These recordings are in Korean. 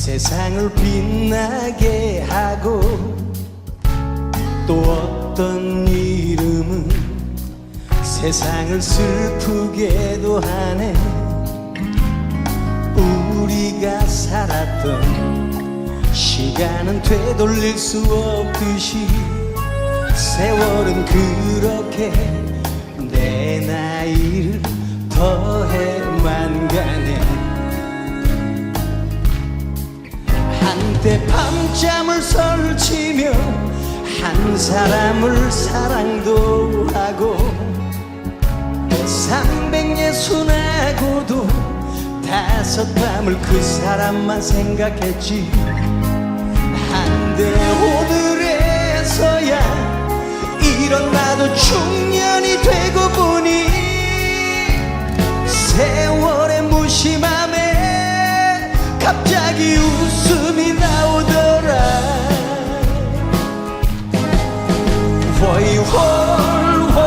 세상을 빛나게 하고 또 어떤 이름은 세상을 슬프게도 하네. 우리가 살았던 시간은 되돌릴 수 없듯이 세월은 그렇게 내 나이를 더해만 가네. 한때 밤잠을 설치며 한 사람을 사랑도 하고 360하고도 5밤을 그 사람만 생각했지. 한데 오늘에서야 이런 나도 중년이 되고 보니 세월의 무심함에 갑자기 웃음이 나오더라. 헐헐헐헐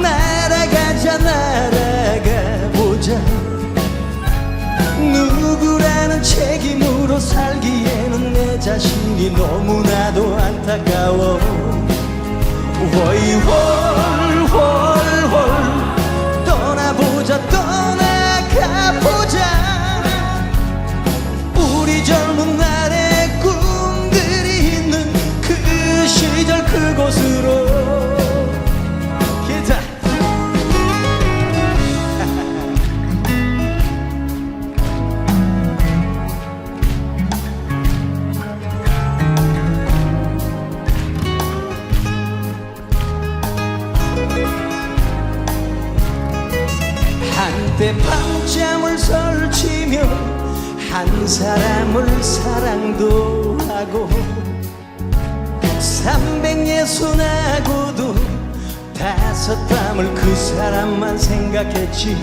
날아가자 날아가보자. 누구라는 책임으로 살기에는 내 자신이 너무나도 안타까워. 헐헐헐헐 떠나보자 떠나가보자. 우리 젊은 날의 꿈들이 있는 그 시절 그곳으로. 기타 한때 밤잠을 설치며 한 사람을 사랑도 하고 360하고도 5밤을 그 사람만 생각했지.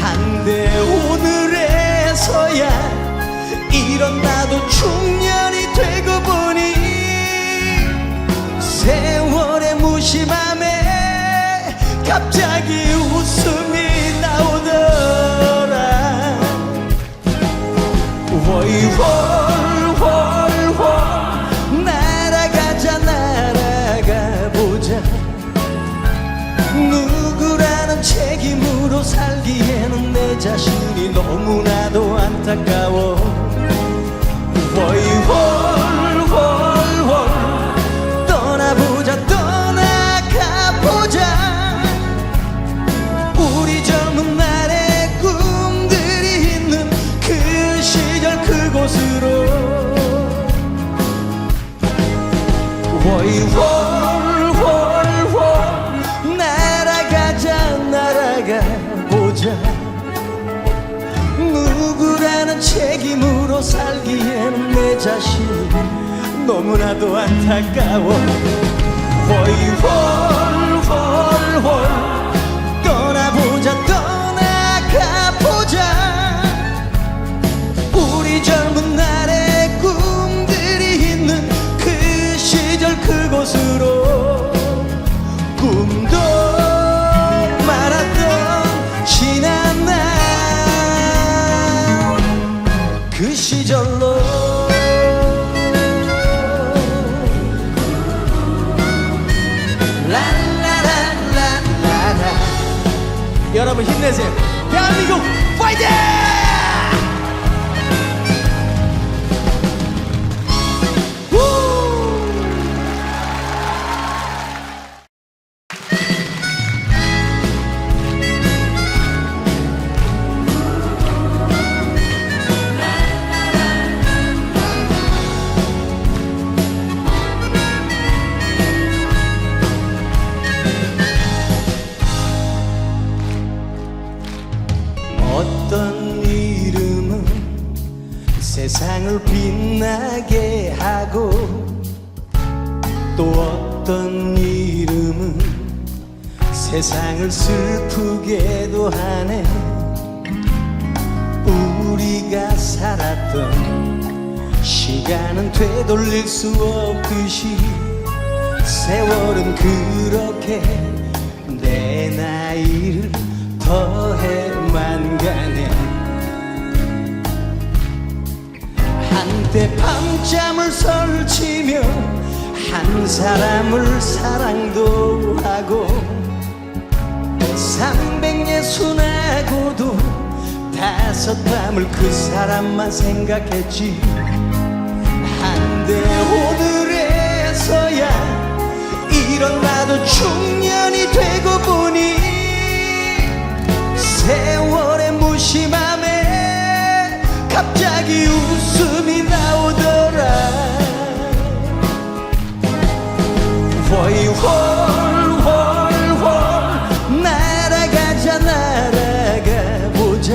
한데 오늘에서야 이런 나도 중년이 되고 보니 세월의 무심함에 갑자기 웃음이 나오더라. 헐헐헐헐 날아가자 날아가보자. 누구라는 책임으로 살기에는 내 자신이 너무나도 안타까워. 헐헐헐헐 떠나보자 떠나가보자. 우리 젊은 날의 꿈들이 있는 그 시절 그곳으로. 헐헐헐헐 날아가자 날아가보자. 누구라는 책임으로 살기에는 내 자신이 너무나도 안타까워. 헐헐헐헐 떠나보자 떠나가보자. 우리 젊은 날의 꿈들이 있는 그 시절 그곳으로. 꿈도 말았던 지난 날 그 시절로. 여러분 힘내세요. 대한민국 파이팅! 어떤 이름은 세상을 빛나게 하고 또 어떤 이름은 세상을 슬프게도 하네. 우리가 살았던 시간은 되돌릴 수 없듯이 세월은 그렇게 내 나이를 더해만 가네. 한때 밤잠을 설치며 한 사람을 사랑도 하고 360하고도 5밤을 그 사람만 생각했지. 한데 오늘에서야 이런 나도 중년이 되고 보니 세월의 무심함에 갑자기 웃음이 나오더라. 월월월월 날아가자 날아가보자.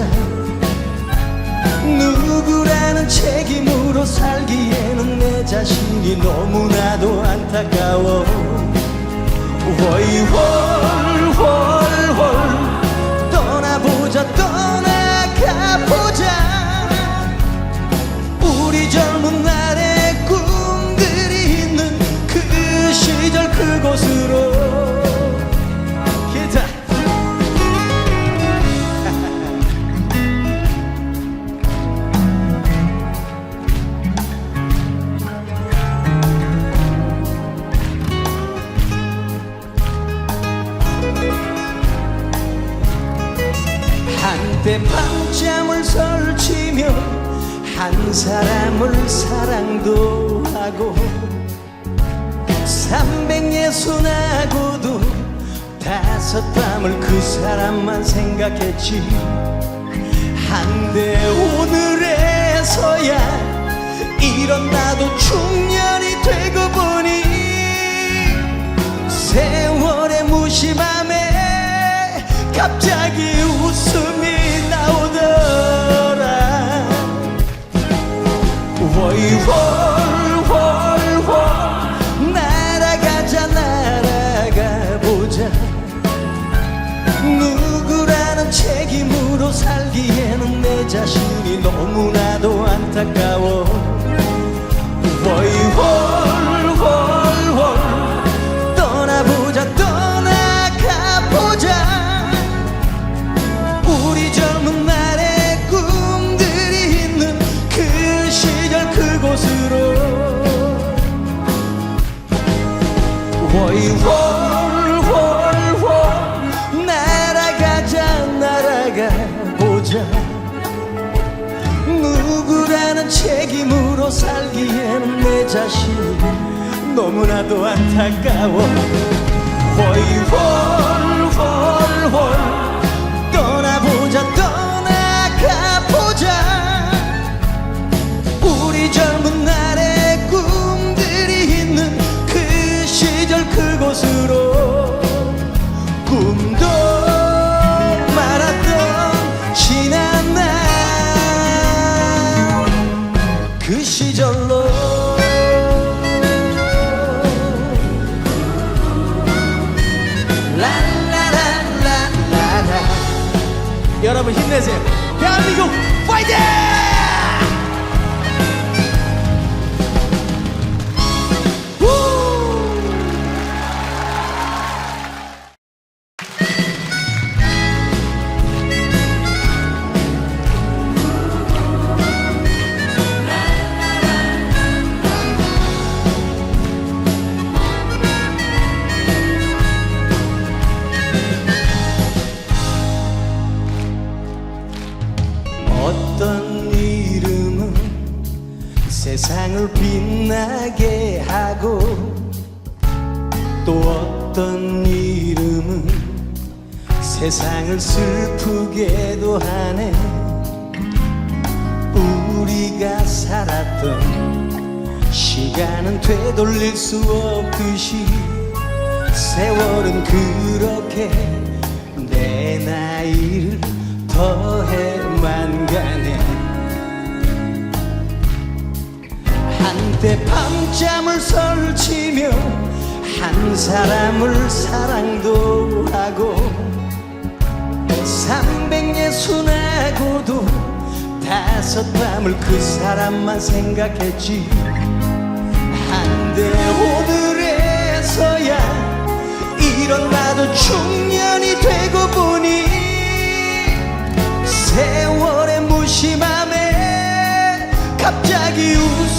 누구라는 책임으로 살기에는 내 자신이 너무나도 안타까워. 월월월월 떠나보자 떠나가보자. 우리 젊은 날의 꿈들이 있는 그 시절 그곳으로. 기타 한때 밤잠을 설치며 한 사람을 사랑도 하고 360하고도 5밤을 그 사람만 생각했지. 한데 오늘에서야 이런 나도 중년이 되고 보니 세월의 무심함에 갑자기 웃음이 나오더라. 월월월월 날아가자 날아가보자. 누구라는 책임으로 살기에는 내 자신이 너무나도 안타까워. 월월월월 떠나보자 떠나가보자. 우리 젊은 날의 꿈들이 있는 그 시절 그곳으로. 월월월월 날아가자 날아가보자. 누구라는 책임으로 살기에는 내 자신이 너무나도 안타까워. 월월월월 떠나보자 떠나가보자. 우리 젊은 날의 꿈들이 있는 그 시절 그곳으로. 꿈도 말았던 지난 날 그 시절로. 여러분 힘내세요. 대한민국 파이팅! 어떤 이름은 세상을 빛나게 하고 또 어떤 이름은 세상을 슬프게도 하네. 우리가 살았던 시간은 되돌릴 수 없듯이 세월은 그렇게 내 나이를 더해만 가네. 한때 밤잠을 설치며 한 사람을 사랑도 하고 360하고도 5밤을 그 사람만 생각했지. 한데 오늘에서야 이런 나도 중년이 되고 보니 세월의 무심함에 갑자기 웃음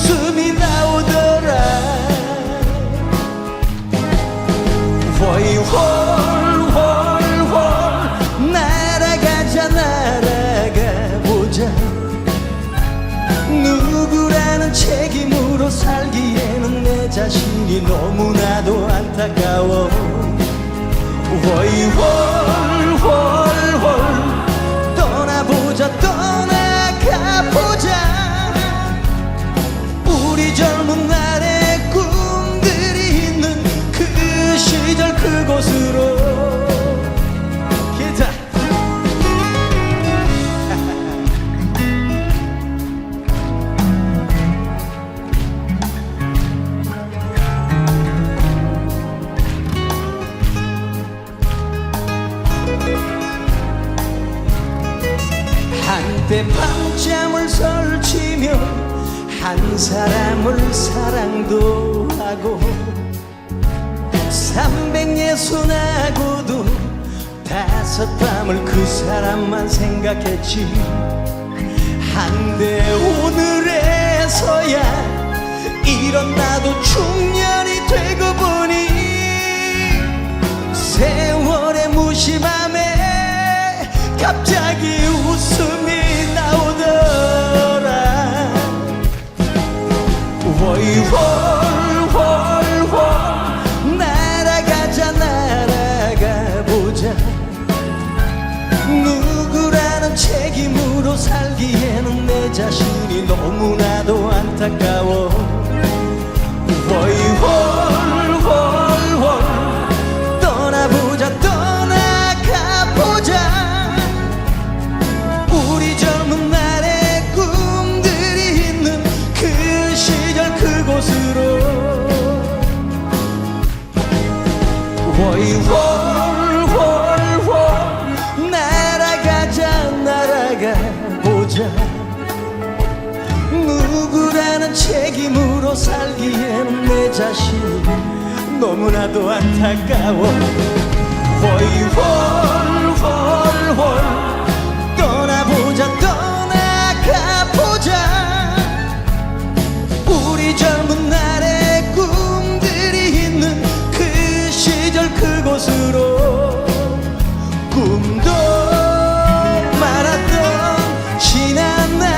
훨훨 날아가자 날아가보자 누구라는 책임으로 살기에는 내 자신이 너무나도 안타까워 훨훨 떠나보자 떠나가보자 우리 젊은 날의 꿈들이 있는 그 시절 그곳으로 기타 한때 밤잠을 설치며 한 사람을 사랑도 하고 360하고도 5밤을 그 사람만 생각했지 한데 오늘에서야 이런 나도 중년이 되고 보니 세월의 무심함에 갑자기 웃음이 나오더라 훨훨 날아가자 날아가보자 누구라는 책임으로 살기에는 내 자신이 너무나도 안타까워 훨훨 떠나보자 떠나가보자 우리 젊은 날의 꿈들이 있는 그 시절 그곳으로 훨훨 날아가자 날아가보자 누구라는 책임으로 살기에는 내 자신이 너무나도 안타까워 훨훨 떠나보자 떠나가보자 우리 젊은 날의 꿈들이 있는 그 시절 그곳으로 꿈도 많았던 지난 날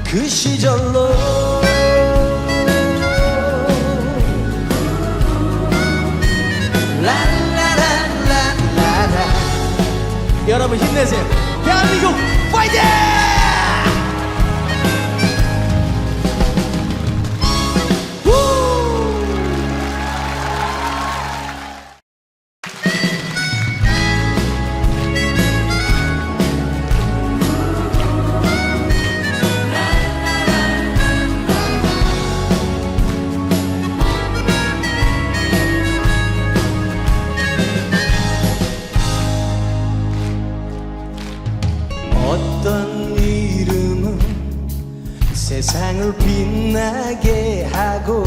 그 시절로 여러분 힘내세요. 대한민국 파이팅! 어떤 이름은 세상을 빛나게 하고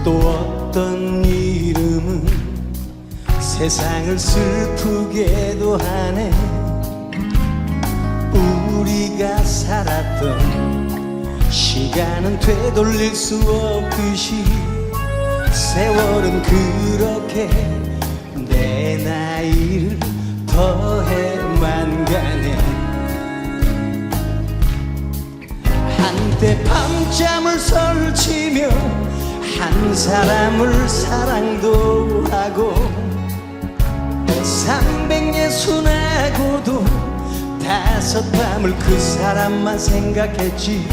또 어떤 이름은 세상을 슬프게도 하네 우리가 살았던 시간은 되돌릴 수 없듯이 세월은 그렇게 내 나이를 더해만 가네 한때 밤잠을 설치며 한 사람을 사랑도 하고 360하고도 5밤을 그 사람만 생각했지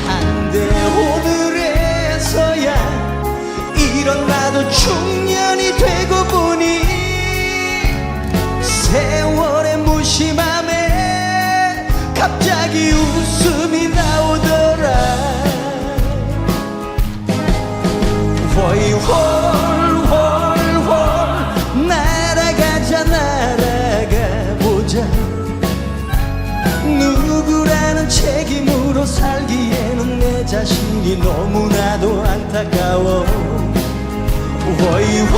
한데 오늘에서야 이런 나도 중년이 되고 보니 세월의 무심함에 갑자기 웃음이 나오더라 훨훨 날아가자 날아가보자 누구라는 책임으로 살기에는 내 자신이 너무나도 안타까워 훨훨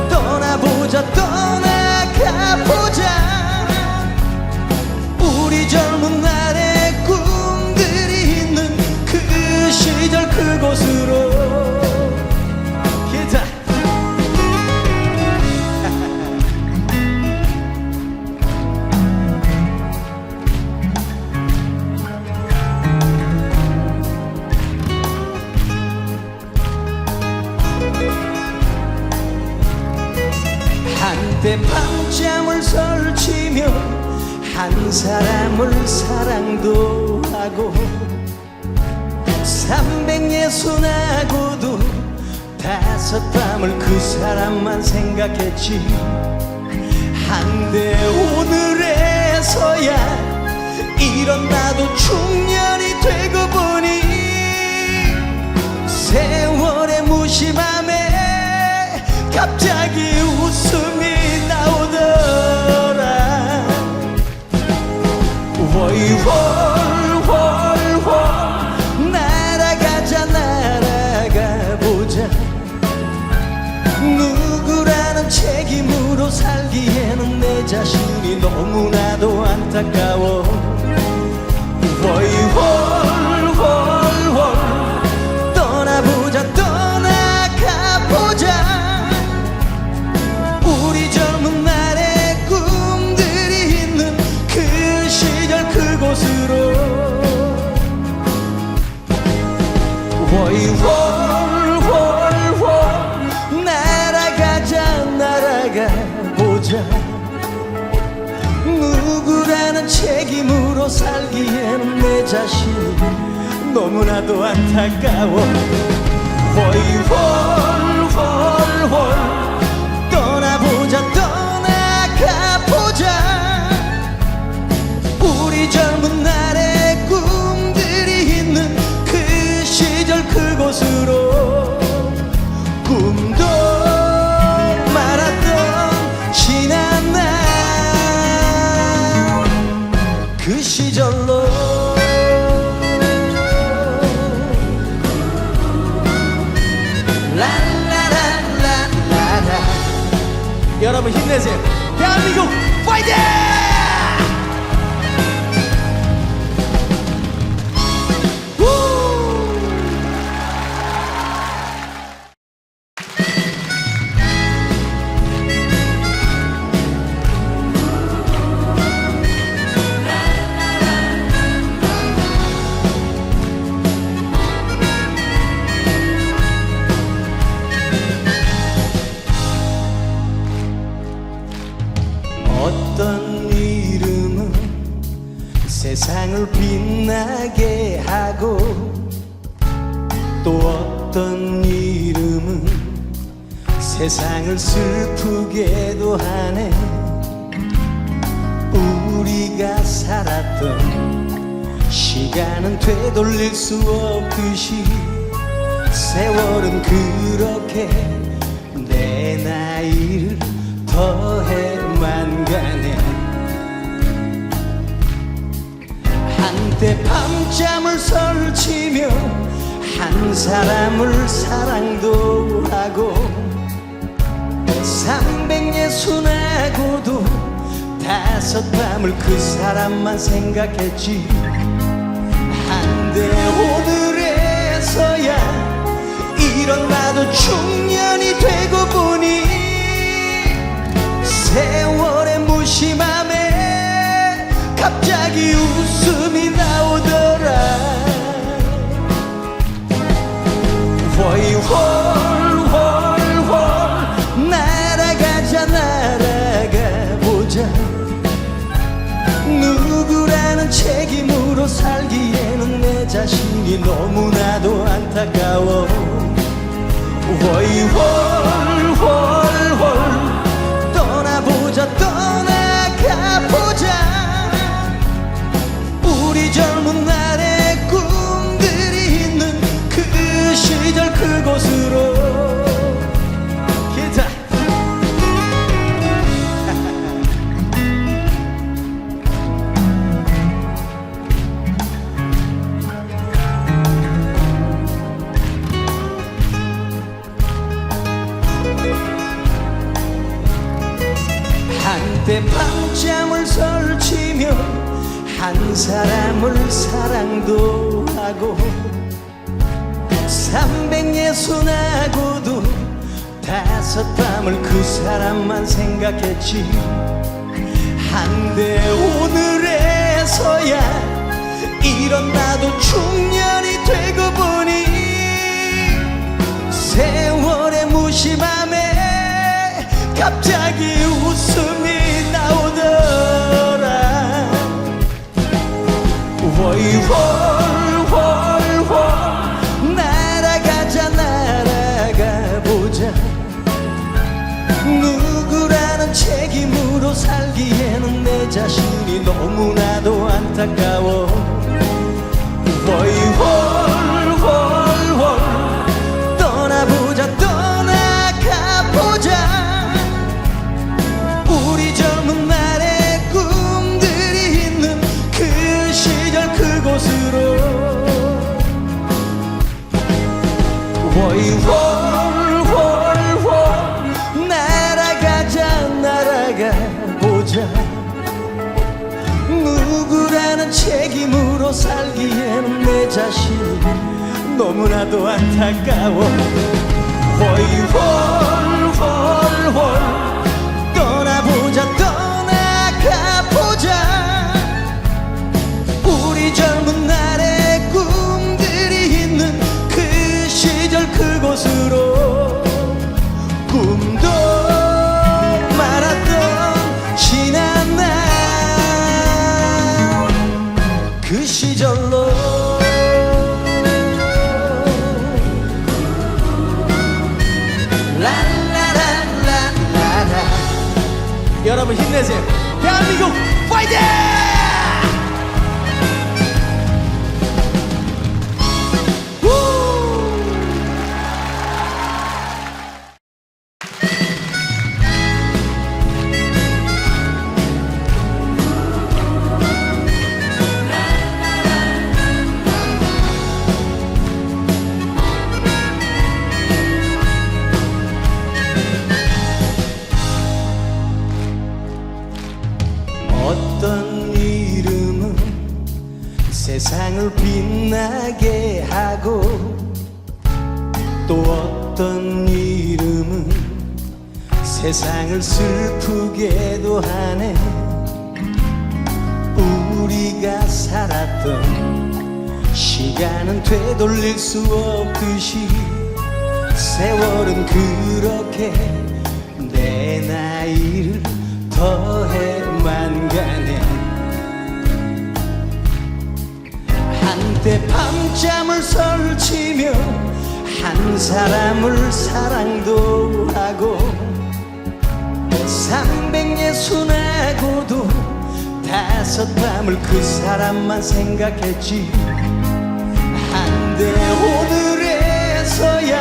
떠나보자 떠나가보자 우리 젊은 날의 꿈들이 있는 그 시절 한때 밤잠을 설치며 한 사람을 사랑도 하고 360하고도 5밤을 그 사람만 생각했지. 한데 오늘에서야 이런 나도 중년이 되고 보니 세월의 무심함에 갑자기 웃음이 나오더라. 월월월월 날아가자 날아가보자. 누구라는 책임으로 살기에는 내 자신이 너무나도 안타까워. 월월월월 떠나보자 떠나가보자. 우리 젊은 날의 꿈들이 있는 그 시절 그곳으로. 월월월월 날아가자 날아가보자. 누구라는 책임으로 살기에는 내 자신이 너무나도 안타까워. 월월월월 떠나보자 떠나가보자. 우리 젊은 날의 꿈들이 있는 그 시절 그곳으로. 꿈도 말았던 지난 날 그 시절로. 랄라랄라라라. 여러분 힘내세요. 대한민국 파이팅! 어떤 이름은 세상을 빛나게 하고 또 어떤 이름은 세상을 슬프게도 하네. 우리가 살았던 시간은 되돌릴 수 없듯이 세월은 그렇게 내 나이를 더해만 가네. 한때 밤잠을 설치며 한 사람을 사랑도 하고 360하고도 5밤을 그 사람만 생각했지. 한데 오늘에서야 이런 나도 중년이 되고 보니 세월의 무심함에 갑자기 웃음이 나오더라. 월월월월 날아가자 날아가보자. 누구라는 책임으로 살기에는 내 자신이 너무나도 안타까워. 월월월월 떠나보자 떠나가보자. 우리 젊은 날의 꿈들이 있는 그 시절 그곳으로. 기타 한때 밤잠을 설치며 한 사람을 사랑도 하고 360하고도 5밤을 그 사람만 생각했지. 한데 오늘에서야 이런 나도 중년이 되고 보니 세월의 무심함에 갑자기 웃음 안타까워. 월월월월 떠나보자 떠나가보자. 우리 젊은 날의 꿈들이 있는 그 시절 그곳으로. 월월월월 날아가자 날아가보자. 누구라는 책임으로 살기에는 내 자신이 너무나도 안타까워. 월월월월 떠나보자 떠나가보자. 우리 젊은 날의 꿈들이 있는 그 시절 그곳으로. 꿈도 많았던 지난 날 그 시절로. 라라라라라라. 여러분 힘내세요. 대한민국 파이팅! 어떤 이름은 세상을 빛나게 하고, 또 어떤 이름은 세상을 슬프게도 하네. 우리가 살았던 시간은 되돌릴 수 없듯이 세월은 그렇게 내 나이를 더해만 가네. 한때 밤잠을 설치며 한 사람을 사랑도 하고, 360하고도 5밤을 그 사람만 생각했지. 한데 오늘에서야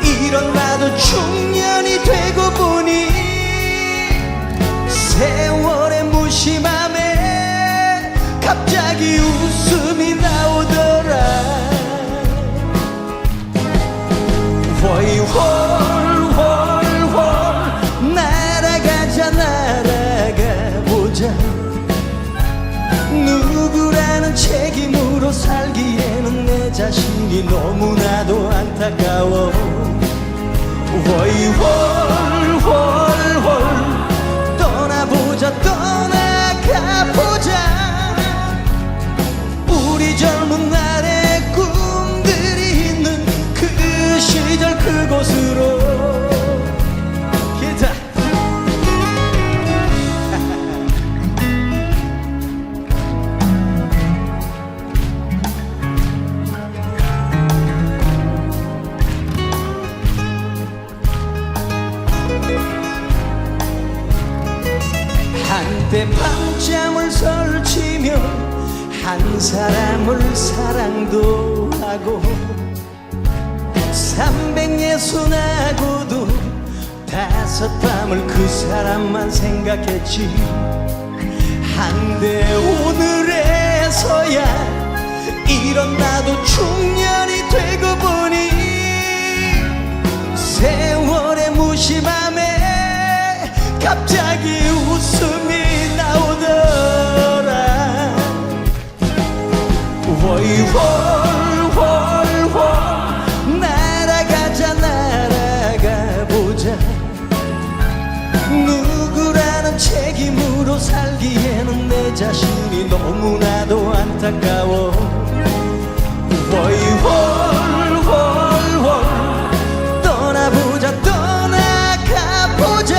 이런 나도 중년이 되고 보니 세월의 무심함에 갑자기 웃음이 나오더라. 월월월월 날아가자 날아가보자. 누구라는 책임으로 살기에는 내 자신이 너무나도 안타까워. 월월월월 떠나보자 떠나가보자. 우리 젊은 날의 꿈들이 있는 그 시절 그곳으로. 기타 한때 밤잠을 설치며 한 사람을 사랑도 하고, 360하고도 5밤을 그 사람만 생각했지. 한데 오늘에서야 이런 나도 중년이 되고 보니 세월의 무심함에 갑자기 웃음이 나오더라. 월월월월 날아가자 날아가보자. 누구라는 책임으로 살기에는 내 자신이 너무나도 안타까워. 월월월월 떠나보자 떠나가보자.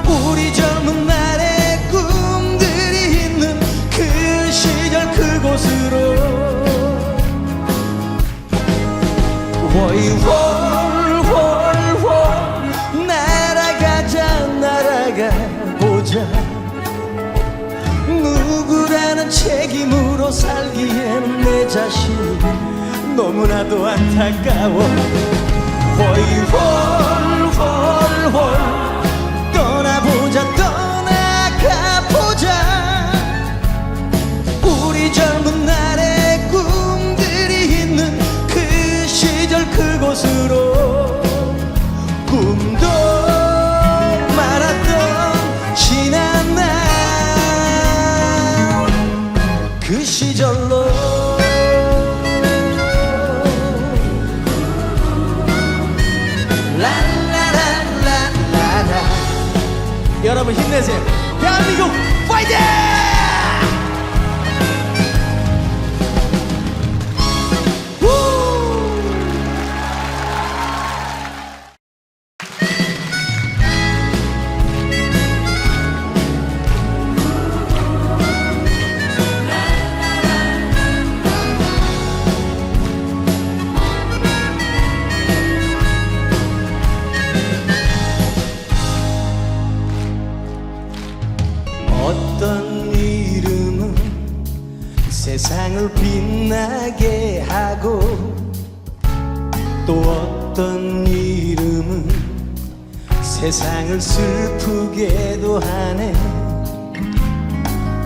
우리 젊은 날의 꿈들이 있는 그 시절 그곳으로. 월월월월 날아가자 날아가보자. 책임으로 살기에는 내 자신이 너무나도 안타까워. 홀홀홀홀 떠나보자 떠나가보자. 우리 젊은 날의 꿈들이 있는 그 시절 그곳으로 꿈도 말았던 지난 날 그 시절로. 랄라랄라라라. 여러분 힘내세요. 대한민국 파이팅! 어떤 이름은 세상을 빛나게 하고 또 어떤 이름은 세상을 슬프게도 하네.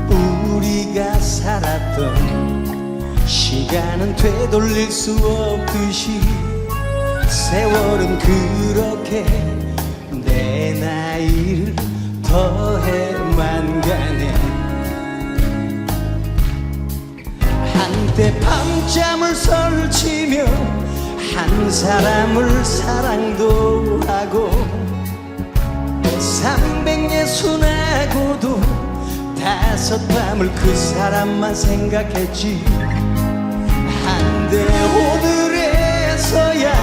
우리가 살았던 시간은 되돌릴 수 없듯이 세월은 그렇게 내 나이를 더해만 가네. 한때 밤잠을 설치며 한 사람을 사랑도 하고 360하고도 5밤을 그 사람만 생각했지. 한데 오늘에서야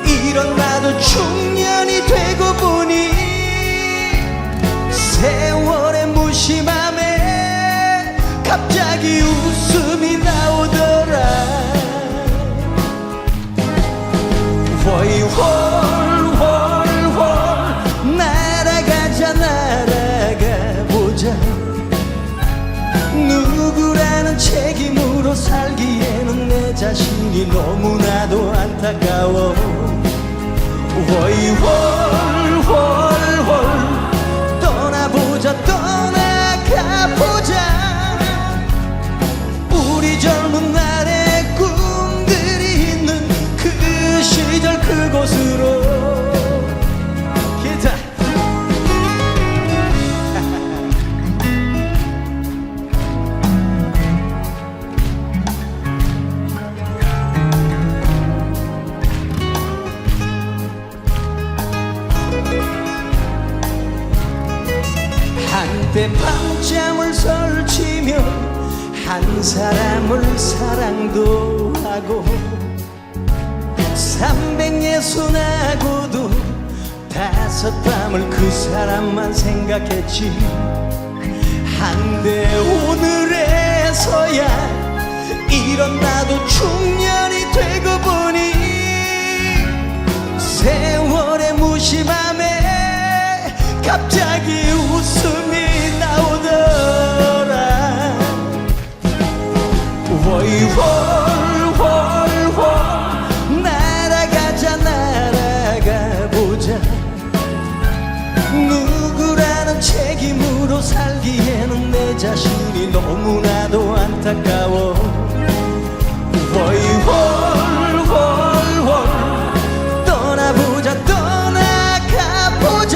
이런 나도 중년이 되고 보니 세월의 무심함에 갑자기 웃음이 나오더라. 홀홀홀홀 날아가자 날아가보자. 누구라는 책임으로 살기에는 내 자신이 너무나도 안타까워. 홀홀홀홀 떠나보자 떠나가보자. 우리 젊은 날의 꿈들이 있는 그 시절 그곳으로. 기타 한때 밤잠을 설치며 한 사람을 사랑도 하고 360하고도 5밤을 그 사람만 생각했지. 한데 오늘에서야 이런 나도 중년이 되고 보니 세월의 무심함에 갑자기 웃음이 나오더라. 홀홀홀홀 날아가자 날아가보자. 누구라는 책임으로 살기에는 내 자신이 너무나도 안타까워. 홀홀홀홀 떠나보자 떠나가보자.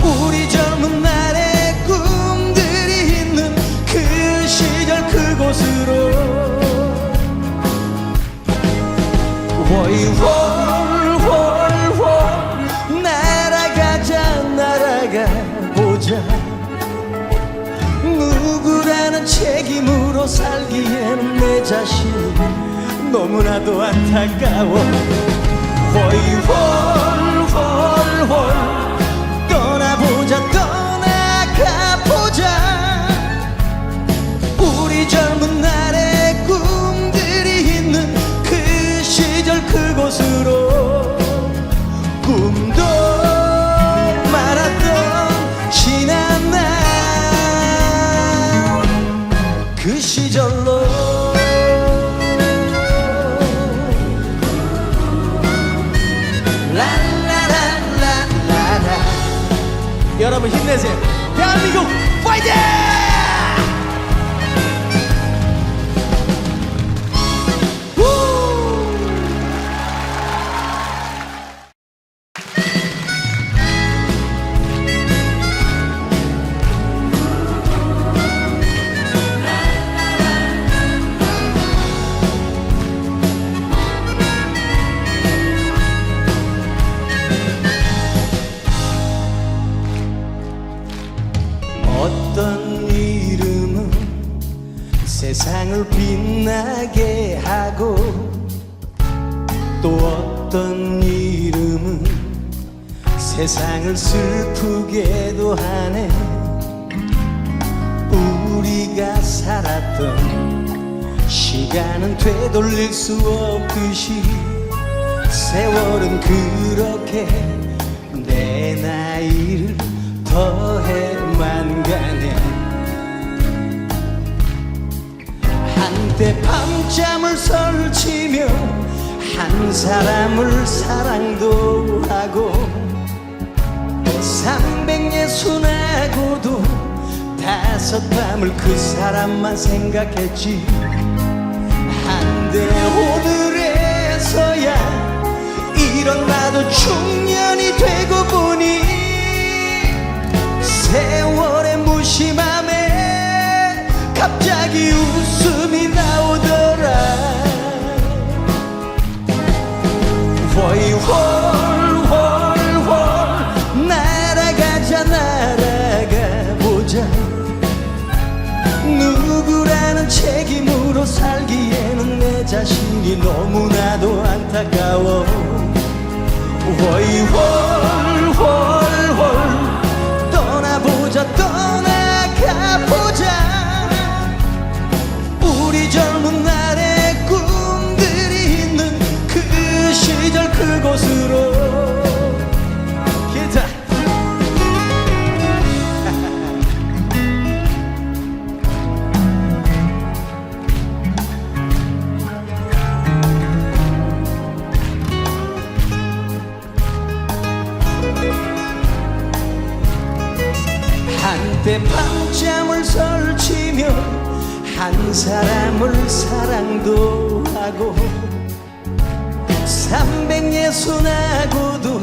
우리 젊은 날의 꿈들이 있는 그 시절 그곳으로. 홀홀홀홀 날아가자 날아가보자. 누구라는 책임으로 살기에는 내 자신이 너무나도 안타까워. 홀홀홀홀 떠나보자 떠나가보자. 우리 젊은 날의 꿈들이 있는 그 시절 그곳으로 꿈도 말았던 지난 날 시절로 라라라라라라. 여러분 힘내세요. 대한민국 파이팅! 어떤 이름은 세상을 빛나게 하고 또 어떤 이름은 세상을 슬프게도 하네. 우리가 살았던 시간은 되돌릴 수 없듯이 세월은 그렇게 내 나이를 더해만 가네. 한때 밤잠을 설치며 한 사람을 사랑도 하고 360하고도 5밤을 그 사람만 생각했지. 한데 오늘에서야 이런 나도 중년이 되고 보니 세월의 무심함에 갑자기 웃음이 나오더라. 월 날아가자 날아가보자. 누구라는 책임으로 살기에는 내 자신이 너무나도 안타까워. 월 떠나보자 떠나가보자. 우리 젊은 날의 꿈들이 있는 그 시절 그곳으로. 기타 한때 밤잠을 설치며 한 사람을 사랑도 하고 360하고도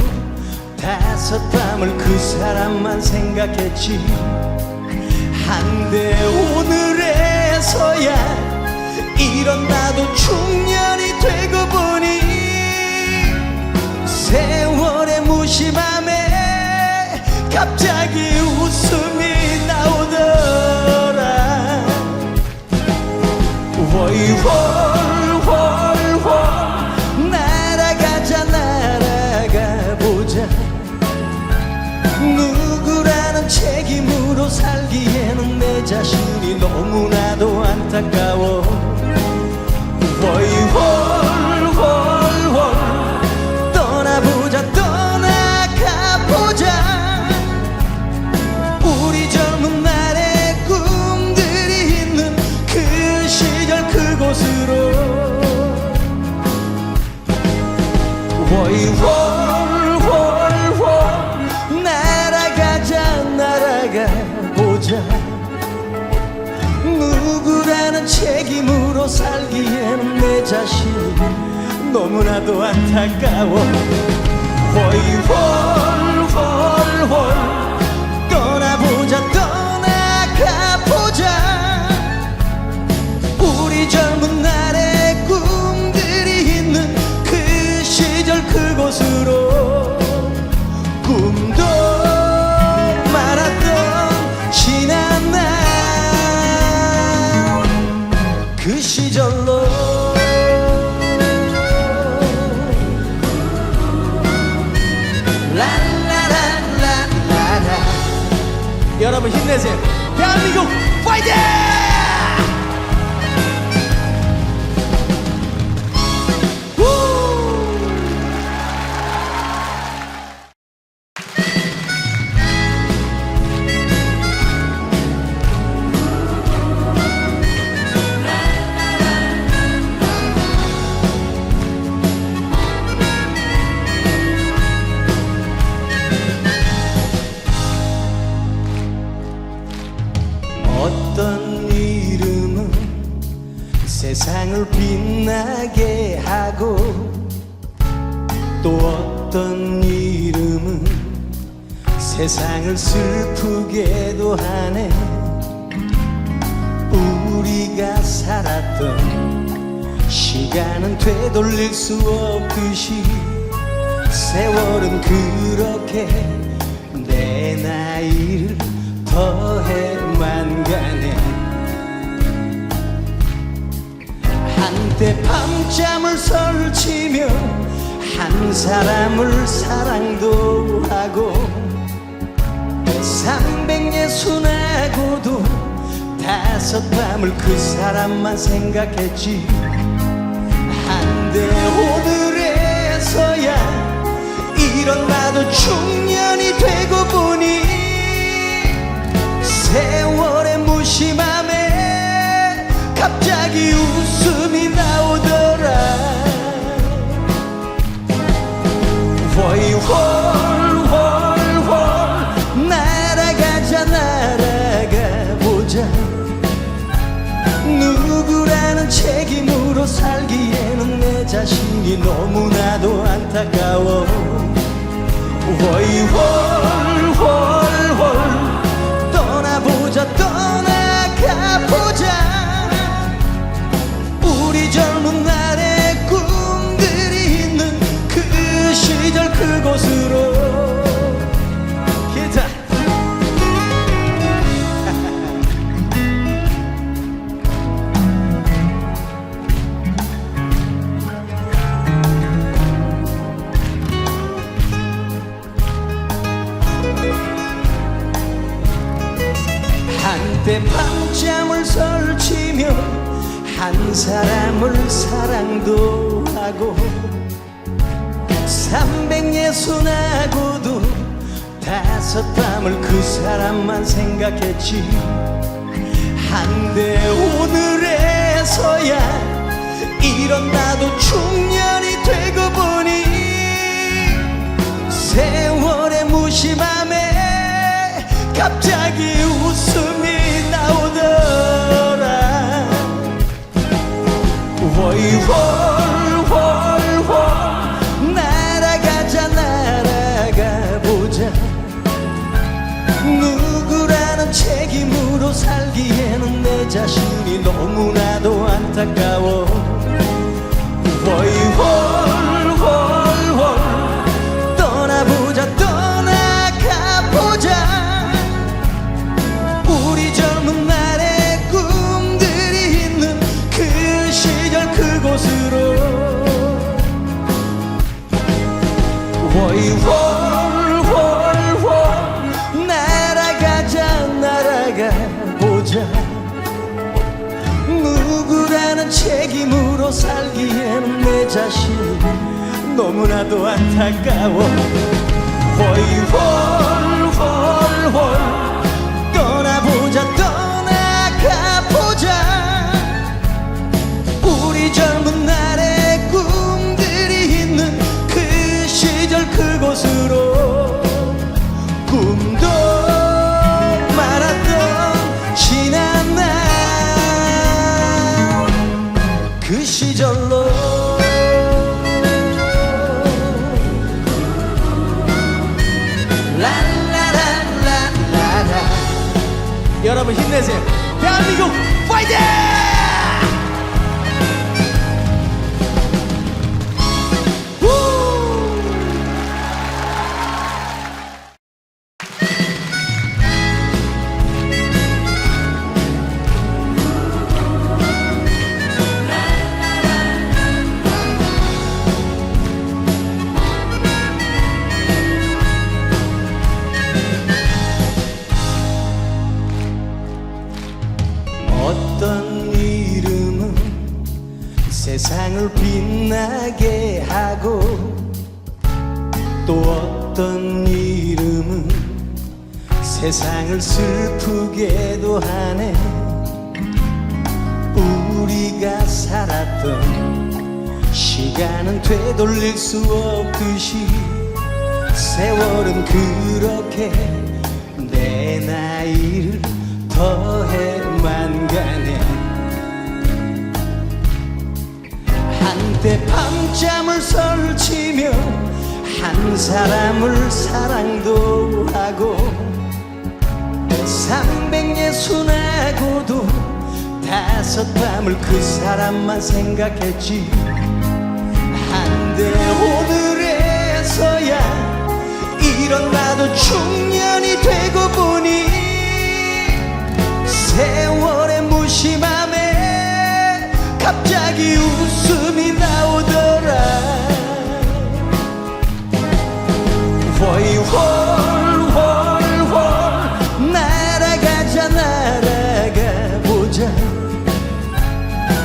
5밤을 그 사람만 생각했지. 한데 오늘에서야 이런 나도 중년이 되고 보니 세월의 무심함에 갑자기 웃음이 나오더라. 월 날아가자 날아가보자. 누구라는 책임으로 살기에는 내 자신이 너무나도 안타까워. 월 떠나보자 떠나가보자. 우리 젊은 날의 꿈들이 있는 그 시절 그곳으로. 월 날아가자 날아가보자. 누구라는 책임으로 살기에는 내 자신이 너무나도 안타까워. 월 떠나보자 떠나가보자. 우리 젊은 날의 꿈들이 있는 그 시절 그곳으로. 꿈도 많았던 지난 날 그 시절로. 여러분 힘내세요. 대한민국 파이팅! 세상을 빛나게 하고 또 어떤 이름은 세상을 슬프게도 하네. 우리가 살았던 시간은 되돌릴 수 없듯이 세월은 그렇게 내 나이를 더해만 가네. 한때 밤잠을 설치며 한 사람을 사랑도 하고 360하고도 5밤을 그 사람만 생각했지. 한데 오늘에서야 이런 나도 중년이 되고 보니 세월의 무심함에 갑자기 웃음이 나오더라. 월월월월 날아가자 날아가보자. 누구라는 책임으로 살기에는 내 자신이 너무나도 안타까워. 월월월월 떠나보자 떠나가보자. 우리 젊은 날의 꿈들이 있는 그 시절 그곳으로. 기타 한때 밤잠을 설치며 한 사람을 사랑도 하고 360하고도 5밤을 그 사람만 생각했지. 한데 오늘에서야 이런 나도 중년이 되고 보니 세월의 무심함에 갑자기 웃음이 나오더라. 월월월월 날아가자 날아가보자. 누구라는 책임으로 살기에는 내 자신이 너무나도 안타까워. 월월월월 떠나보자 떠나가보자. 우리 젊은 날의 꿈들이 있는 그 시절 그곳으로. 월월월월 날아가자 날아가보자. 누구라는 책임으로 살기에는 내 자신이 너무나도 안타까워. 월월월월 떠나보자 떠나가보자. 우리 젊은 날의 꿈들이 있는 그 시절 그곳으로. 꿈도 말았던 지난 날 그 시절로. 여러분 힘내세요. 대한민국 파이팅! 어떤 이름은 세상을 빛나게 하고 또 어떤 이름은 세상을 슬프게도 하네. 우리가 살았던 시간은 되돌릴 수 없듯이 세월은 그렇게 내 나이를 더해만 가네. 한때 밤잠을 설치며 한 사람을 사랑도 하고 360하고도 5밤을 그 사람만 생각했지. 한데 오늘에서야 이런 나도 중년이 되고 보니 세월의 무심함에 갑자기 웃음이 나오더라. 월월월월 날아가자 날아가보자.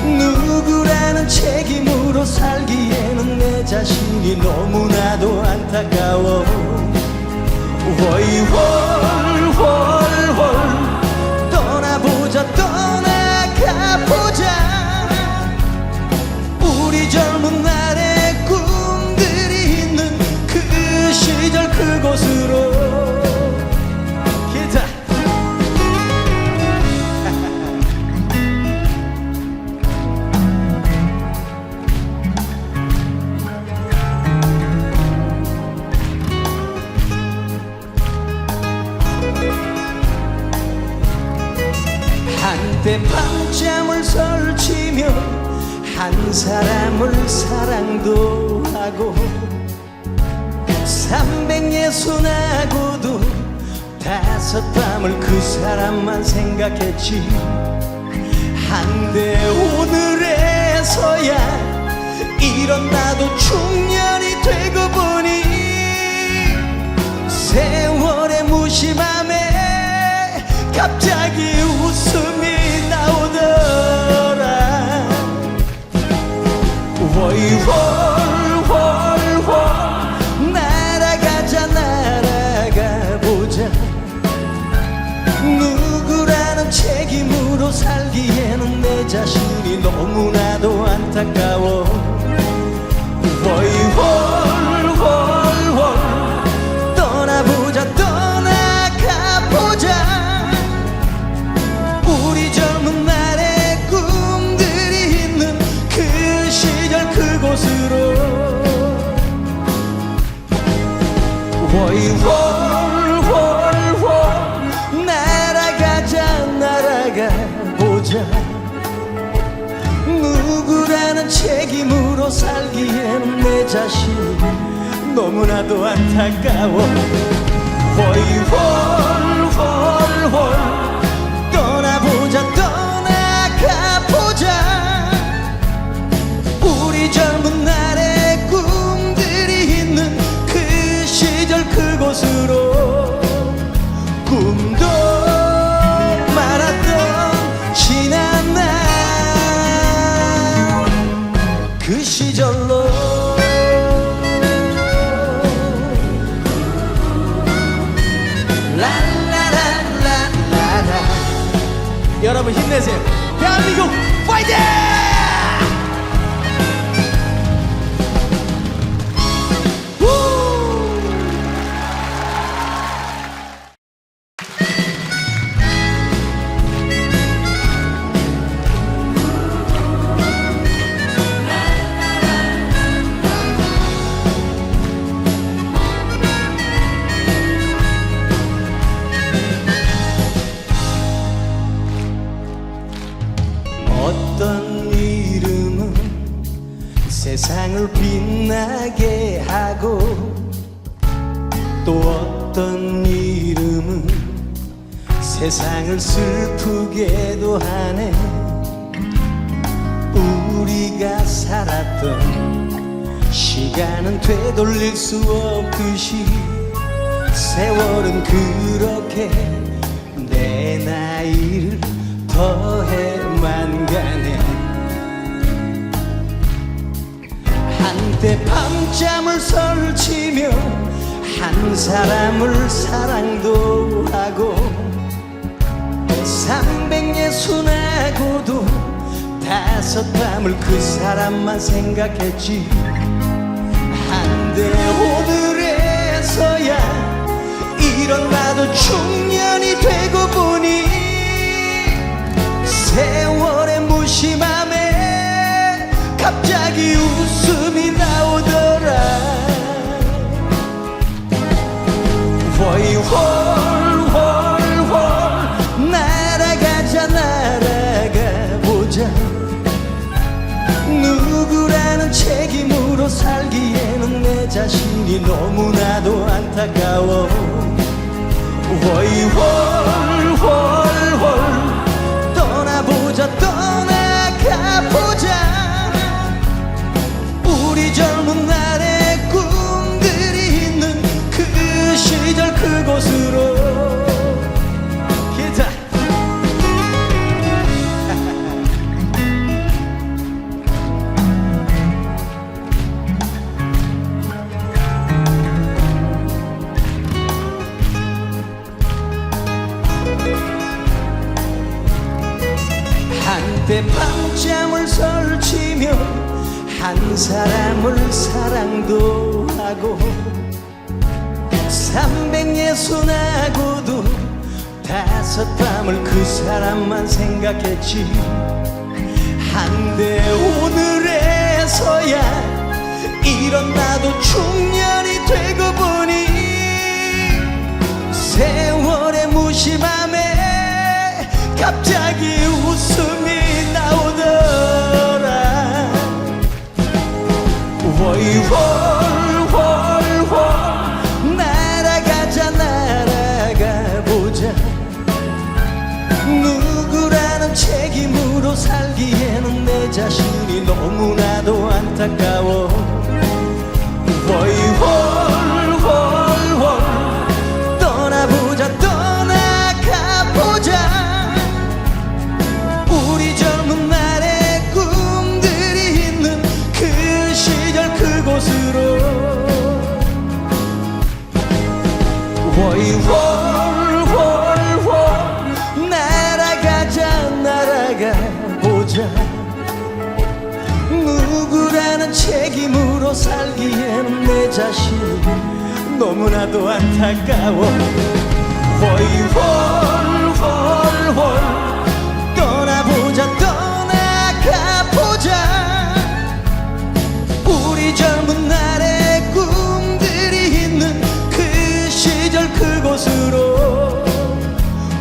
누구라는 책임으로 살기에는 내 자신이 너무나도 안타까워. 월월월월 떠나보자 떠나가보자. 우리 젊은 날의 꿈들이 있는 그 시절 그곳으로. 기타 한때 밤잠을 설치며 한 사람을 사랑도 하고 360하고도 5밤을 그 사람만 생각했지. 한데 오늘에서야 이런 나도 중년이 되고 보니 세월의 무심함에 갑자기 웃음이 나오더라. 월월월월 날아가자 날아가보자. 누구라는 책임으로 살기에는 내 자신이 너무나도 안타까워. 월월월월 떠나보자 떠나가보자. 우리 젊은 날의 꿈들이 있는 그 시절 그곳으로. 월월월월 날아가자 날아가보자. 누구라는 책임으로 살기에는 내 자신이 너무나도 안타까워. 월월월월 떠나보자 떠나가보자. 우리 젊은 날의 꿈들이 있는 그 시절 그곳으로. 꿈도 많았던 지난 날 그 시절로. 여러분 힘내세요. 대한민국 파이팅! 어떤 이름은 세상을 빛나게 하고 또 어떤 이름은 세상을 슬프게도 하네. 우리가 살았던 시간은 되돌릴 수 없듯이 세월은 그렇게 내 나이를 더해만 가네. 한때 밤잠을 설치며 한 사람을 사랑도 하고 360하고도 5밤을 그 사람만 생각했지. 한데 오늘에서야 이런 나도 중년이 되고 보니 세월의 무심함에 갑자기 웃음이 나오더라. 월 날아가자 날아가보자. 누구라는 책임으로 살기에는 내 자신이 너무나도 안타까워. 월 떠나보자 떠나가보자. 우리 젊은 날의 꿈들이 있는 그 시절 그곳으로. 기타 한때 밤잠을 설치며 한 사람을 사랑도 하고 360하고도 5밤을 그 사람만 생각했지. 한데 오늘에서야 이런 나도 중년이 되고 보니 세월의 무심함에 갑자기 웃음이 나오더라. 월 날아가자 날아가보자. 누구라는 책임으로 살기에는 내 자신이 너무나도 안타까워. 월 떠나보자 떠나가보자. 우리 젊은 날의 꿈들이 있는 그 시절 그곳으로. 월 날아가자 날아가보자. 누구라는 책임으로 살기에는 내 자신이 너무나도 안타까워. 월 떠나보자 떠나가보자. 우리 젊은 날의 꿈들이 있는 그 시절 그곳으로.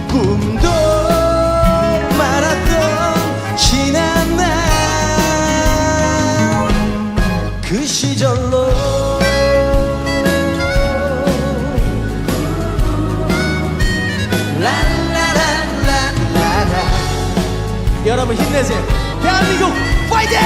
꿈도 많았던 지난 날 그 시절로. 여러분 힘내세요. 대한민국 파이팅!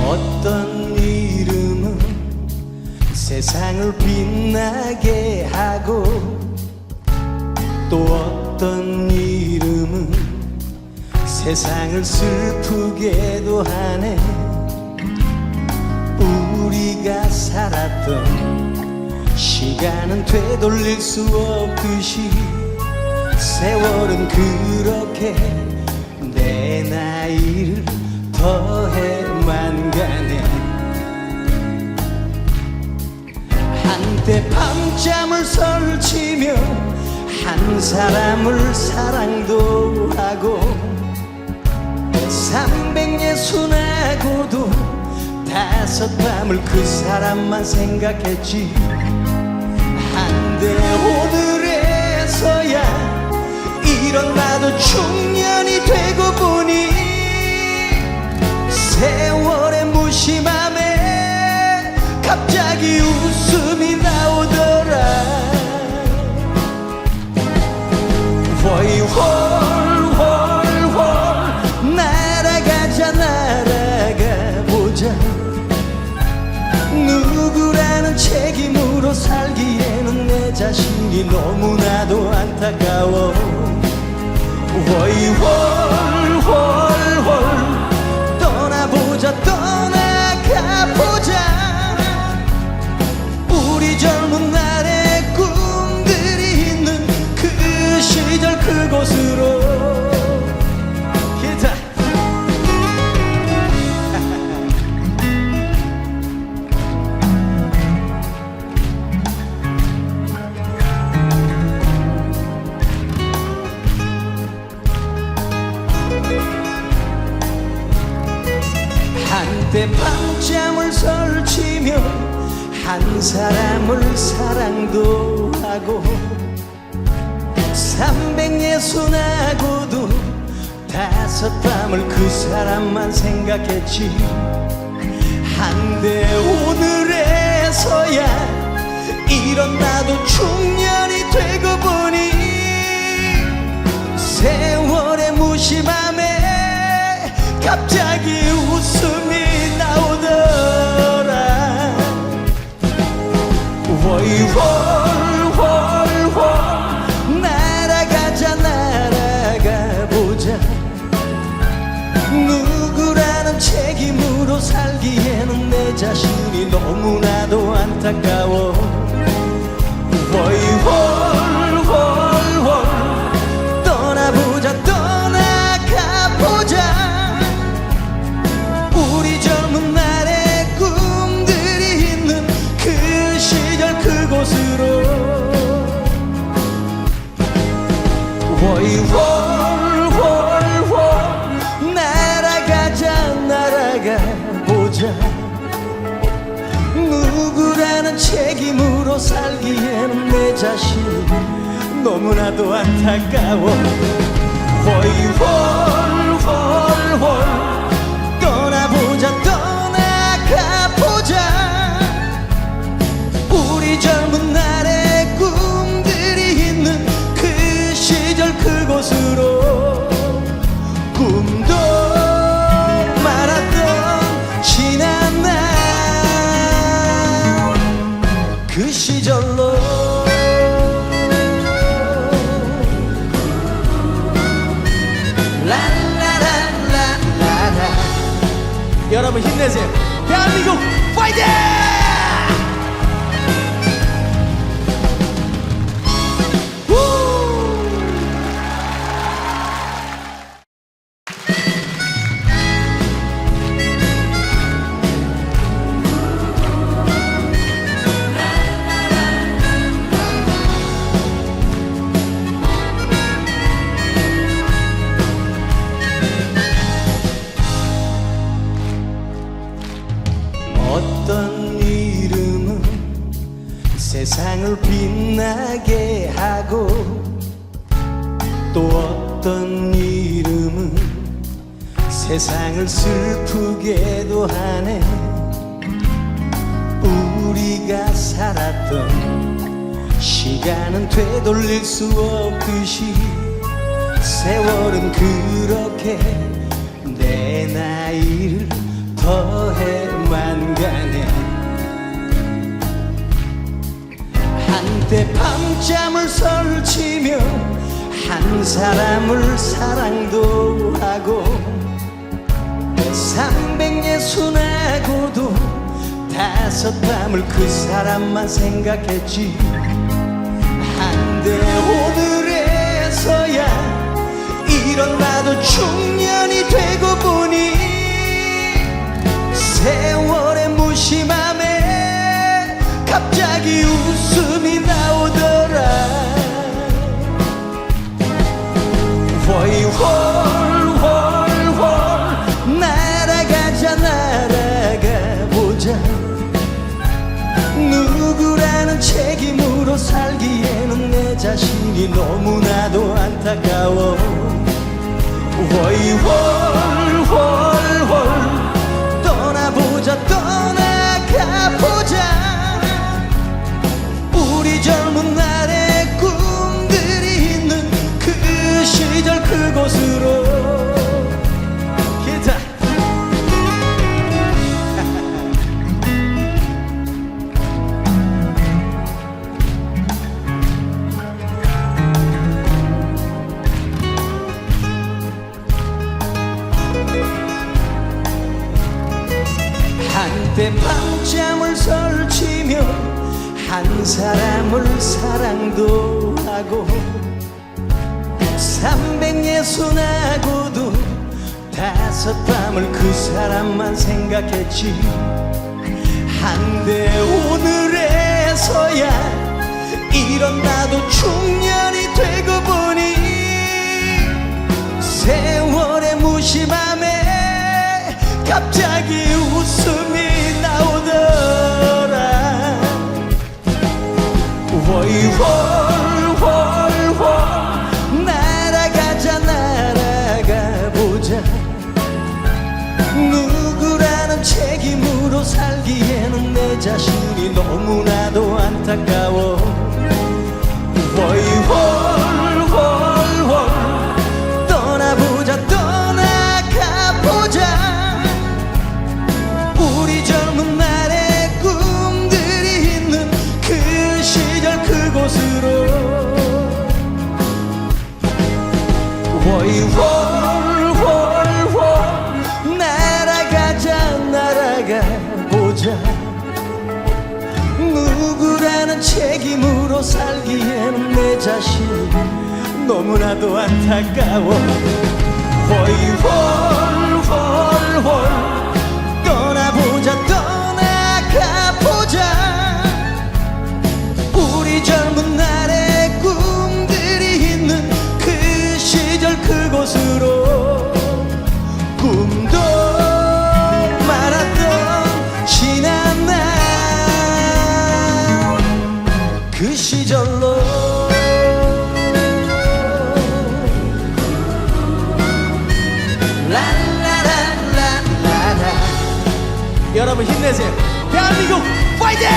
어떤 이름은 세상을 빛나게 하고 또 어떤 이름은 세상을 슬프게도 하네. 우리가 살았던 시간은 되돌릴 수 없듯이 세월은 그렇게 내 나이를 더해만 가네. 한때 밤잠을 설치며 한 사람을 사랑도 하고 360하고도 5밤을 그 사람만 생각했지. 한데 오늘에서야 이런 나도 중년이 되고 보니 세월의 무심함에 갑자기 웃음이 나오더라. 월 날아가자 날아가보자. 누구라는 책임으로 살기에는 내 자신이 너무나도 안타까워. 월 떠나보자 떠나가보자. 한 사람을 사랑도 하고 360하고도 다섯 밤을 그 사람만 생각했지. 한데 오늘에서야 이런 나도 중년이 되고 보니 세월의 무심함에 갑자기 웃음이 나오더라. 월월월월 날아가자 날아가보자. 누구라는 책임으로 살기에는 내 자신이 너무나도 안타까워. 월월월월 떠나보자 떠나가보자. 우리 젊은 날의 꿈들이 있는 그 시절 그곳으로. 월월월월 날아가자 날아가보자. 누구라는 책임으로 살기에는 내 자신이 너무나도 안타까워. 월월월월 떠나보자 떠나가보자. 우리 젊은 날의 꿈들이 있는 그 시절 그곳으로. 꿈도 말았던 지난 날 그 시절로. 랄라랄라라라. 여러분 힘내세요. 대한민국 파이팅! 어떤 이름은 세상을 빛나게 하고 또 어떤 이름은 세상을 슬프게도 하네. 우리가 살았던 시간은 되돌릴 수 없듯이 세월은 그렇게 내 나이를 더해만 가네. 한때 밤잠을 설치며 한 사람을 사랑도 하고 360하고도 다섯 밤을 그 사람만 생각했지. 한데 오늘에서야 이런 나도 중년이 되고 보니 세월의 무심함에 갑자기 웃음이 나오더라. 월월월월 날아가자 날아가보자. 누구라는 책임으로 살기에는 내 자신이 너무나도 안타까워. 월월월월 떠나보자 떠나가보자. 우리 젊은 날의 꿈들이 있는 그 시절 그곳으로. 기타 한때 밤잠을 설치며 한 사람을 사랑도 하고 360하고도 다섯 밤을 그 사람만 생각했지. 한데 오늘에서야 이런 나도 중년이 되고 보니 세월의 무심함에 갑자기 웃음이 나오더라. 자신이 너무나도 안타까워. 월월월월 떠나보자 떠나가보자. 우리 젊은 날의 꿈들이 있는 그 시절 그곳으로. 월월월월 날아가자 날아가보자. 누구라는 책임으로 살기에는 내 자신이 너무나도 안타까워. 월월월월 떠나보자 떠나가보자. 우리 젊은 날의 꿈들이 있는 그 시절 그곳으로. 꿈도 많았던 지난 날 그 시절로. 라라라라라라. 여러분 힘내세요. 대한민국 파이팅!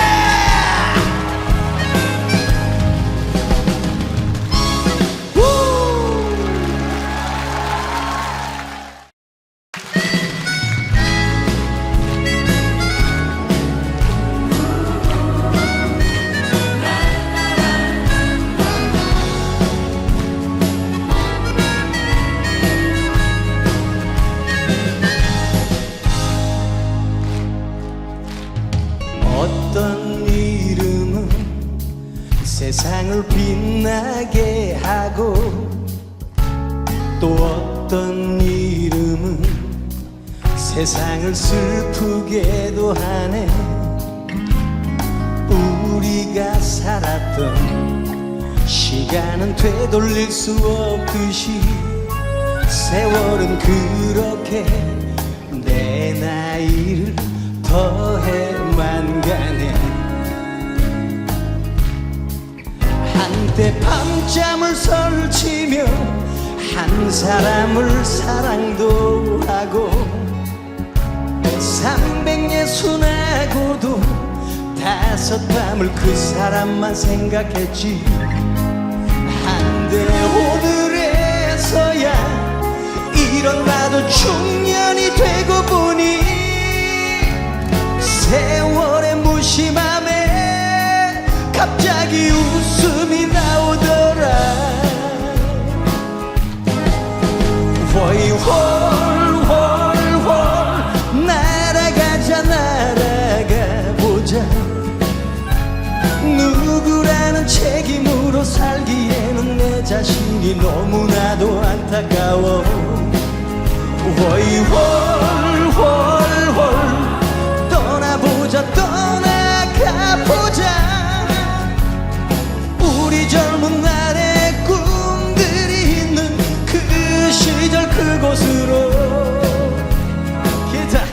어떤 이름은 세상을 빛나게 하고, 또 어떤 이름은 세상을 슬프게도 하네. 우리가 살았던 시간은 되돌릴 수 없듯이 세월은 그렇게 내 나이를 더해만 가네. 한때 밤잠을 설치며 한 사람을 사랑도 하고, 360하고도 5밤을 그 사람만 생각했지. 한데 오늘에서야 이런 나도 중년이 되고 보니 세월의 무심함에 갑자기 웃음이 나오더라. 월월월월 날아가자 날아가보자. 누구라는 책임으로 살기에는 내 자신이 너무나도 안타까워. 월월월월 떠나보자 떠나가보자. 우리 젊은 날의 꿈들이 있는 그 시절 그곳으로. 기타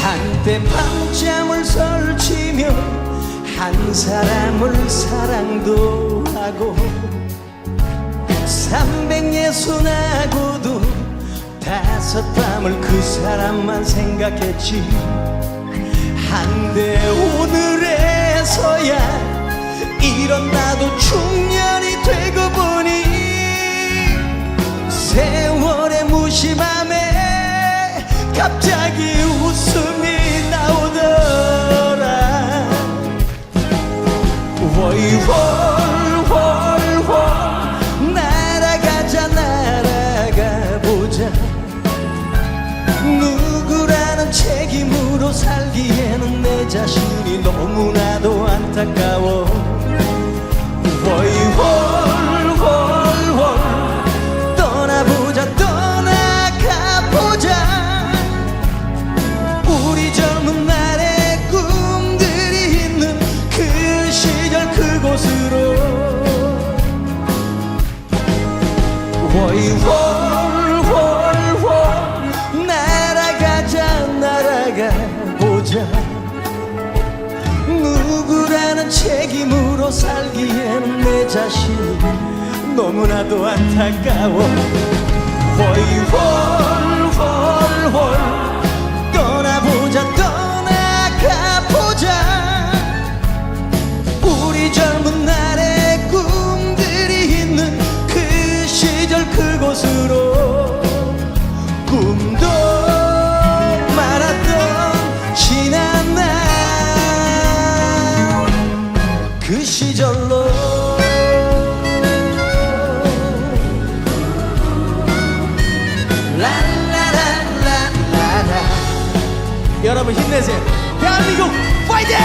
한때 밤잠을 설치며 한 사람을 사랑도 하고, 360하고도 5밤을 그 사람만 생각했지. 한데 오늘에서야 이런 나도 중년이 되고 보니 세월의 무심함에 갑자기 웃음이 나오더라. 월월월월 날아가자 날아가보자. 누구라는 책임으로 살기에는 내 자신이 너무나도 안타까워. 월월월월 떠나보자 떠나가보자. 책임으로 살기에는 내 자신이 너무나도 안타까워. 홀홀홀홀 떠나보자 떠나가보자. 우리 젊은 날의 꿈들이 있는 그 시절 그곳으로 꿈도 말았던 지난 날 그 시절로. 라라라라라. 여러분 힘내세요. 대한민국 파이팅!